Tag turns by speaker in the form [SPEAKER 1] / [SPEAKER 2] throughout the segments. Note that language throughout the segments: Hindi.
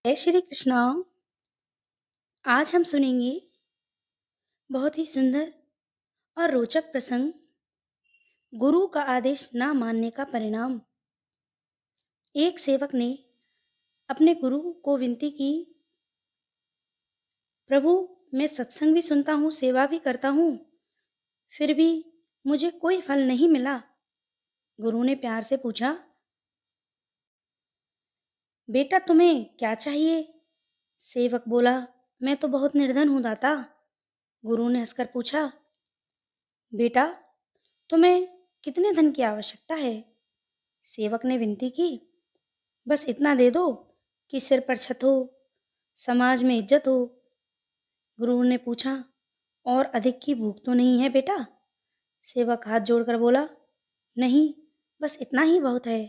[SPEAKER 1] जय श्री कृष्णा। आज हम सुनेंगे बहुत ही सुंदर और रोचक प्रसंग, गुरु का आदेश ना मानने का परिणाम। एक सेवक ने अपने गुरु को विनती की, प्रभु, मैं सत्संग भी सुनता हूँ, सेवा भी करता हूँ, फिर भी मुझे कोई फल नहीं मिला। गुरु ने प्यार से पूछा, बेटा तुम्हें क्या चाहिए? सेवक बोला, मैं तो बहुत निर्धन हूँ दाता। गुरु ने हंसकर पूछा, बेटा तुम्हें कितने धन की आवश्यकता है? सेवक ने विनती की, बस इतना दे दो कि सिर पर छत हो, समाज में इज्जत हो। गुरु ने पूछा, और अधिक की भूख तो नहीं है बेटा? सेवक हाथ जोड़कर बोला, नहीं, बस इतना ही बहुत है।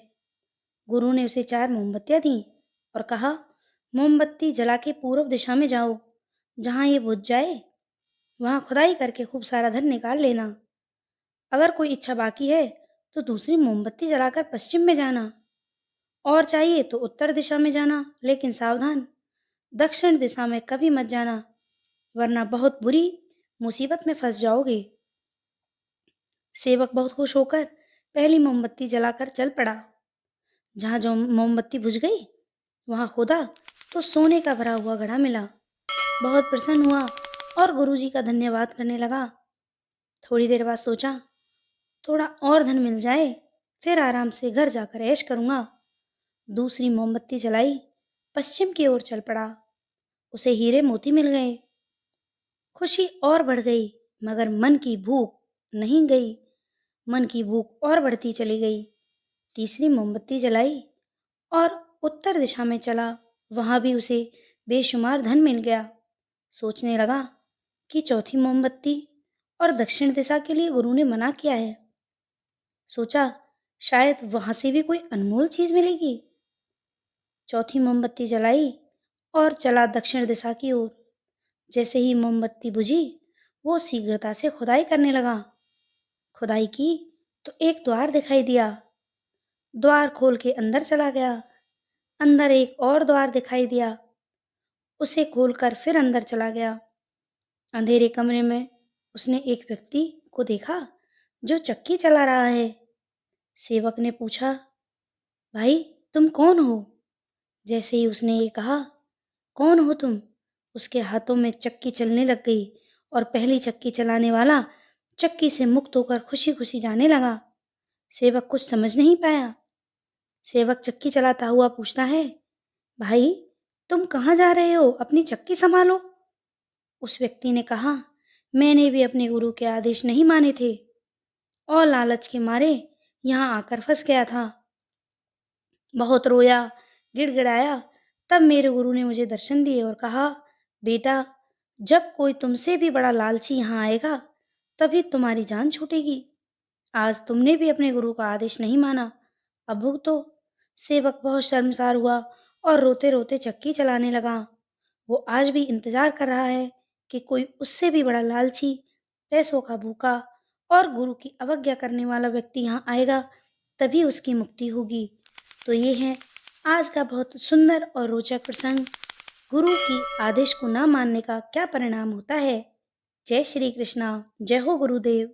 [SPEAKER 1] गुरु ने उसे 4 मोमबत्तियां दी और कहा, मोमबत्ती जला के पूर्व दिशा में जाओ, जहां ये बुझ जाए वहां खुदाई करके खूब सारा धन निकाल लेना। अगर कोई इच्छा बाकी है तो दूसरी मोमबत्ती जलाकर पश्चिम में जाना, और चाहिए तो उत्तर दिशा में जाना, लेकिन सावधान, दक्षिण दिशा में कभी मत जाना, वरना बहुत बुरी मुसीबत में फंस जाओगे। सेवक बहुत खुश होकर पहली मोमबत्ती जलाकर चल पड़ा। जहां जो मोमबत्ती बुझ गई वहां खोदा तो सोने का भरा हुआ घड़ा मिला। बहुत प्रसन्न हुआ और गुरुजी का धन्यवाद करने लगा। थोड़ी देर बाद सोचा, थोड़ा और धन मिल जाए, फिर आराम से घर जाकर ऐश करूंगा। दूसरी मोमबत्ती जलाई, पश्चिम की ओर चल पड़ा। उसे हीरे मोती मिल गए। खुशी और बढ़ गई, मगर मन की भूख नहीं गई। मन की भूख और बढ़ती चली गई। तीसरी मोमबत्ती जलाई और उत्तर दिशा में चला। वहां भी उसे बेशुमार धन मिल गया। सोचने लगा कि चौथी मोमबत्ती और दक्षिण दिशा के लिए गुरु ने मना किया है। सोचा, शायद वहां से भी कोई अनमोल चीज मिलेगी। चौथी मोमबत्ती जलाई और चला दक्षिण दिशा की ओर। जैसे ही मोमबत्ती बुझी, वो शीघ्रता से खुदाई करने लगा। खुदाई की तो एक द्वार दिखाई दिया। द्वार खोल के अंदर चला गया। अंदर एक और द्वार दिखाई दिया। उसे खोलकर फिर अंदर चला गया। अंधेरे कमरे में उसने एक व्यक्ति को देखा जो चक्की चला रहा है। सेवक ने पूछा, भाई तुम कौन हो? जैसे ही उसने ये कहा, कौन हो तुम, उसके हाथों में चक्की चलने लग गई और पहली चक्की चलाने वाला चक्की से मुक्त होकर खुशी खुशी जाने लगा। सेवक कुछ समझ नहीं पाया। सेवक चक्की चलाता हुआ पूछता है, भाई तुम कहाँ जा रहे हो? अपनी चक्की संभालो। उस व्यक्ति ने कहा, मैंने भी अपने गुरु के आदेश नहीं माने थे और लालच के मारे यहाँ आकर फंस गया था। बहुत रोया, गिड़गिड़ाया, तब मेरे गुरु ने मुझे दर्शन दिए और कहा, बेटा जब कोई तुमसे भी बड़ा लालची यहाँ आएगा तभी तुम्हारी जान छूटेगी। आज तुमने भी अपने गुरु का आदेश नहीं माना, अब भुगतो। सेवक बहुत शर्मसार हुआ और रोते रोते चक्की चलाने लगा। वो आज भी इंतजार कर रहा है कि कोई उससे भी बड़ा लालची, पैसों का भूखा और गुरु की अवज्ञा करने वाला व्यक्ति यहाँ आएगा, तभी उसकी मुक्ति होगी। तो ये है आज का बहुत सुंदर और रोचक प्रसंग, गुरु की आदेश को ना मानने का क्या परिणाम होता है। जय श्री कृष्णा। जय हो गुरुदेव।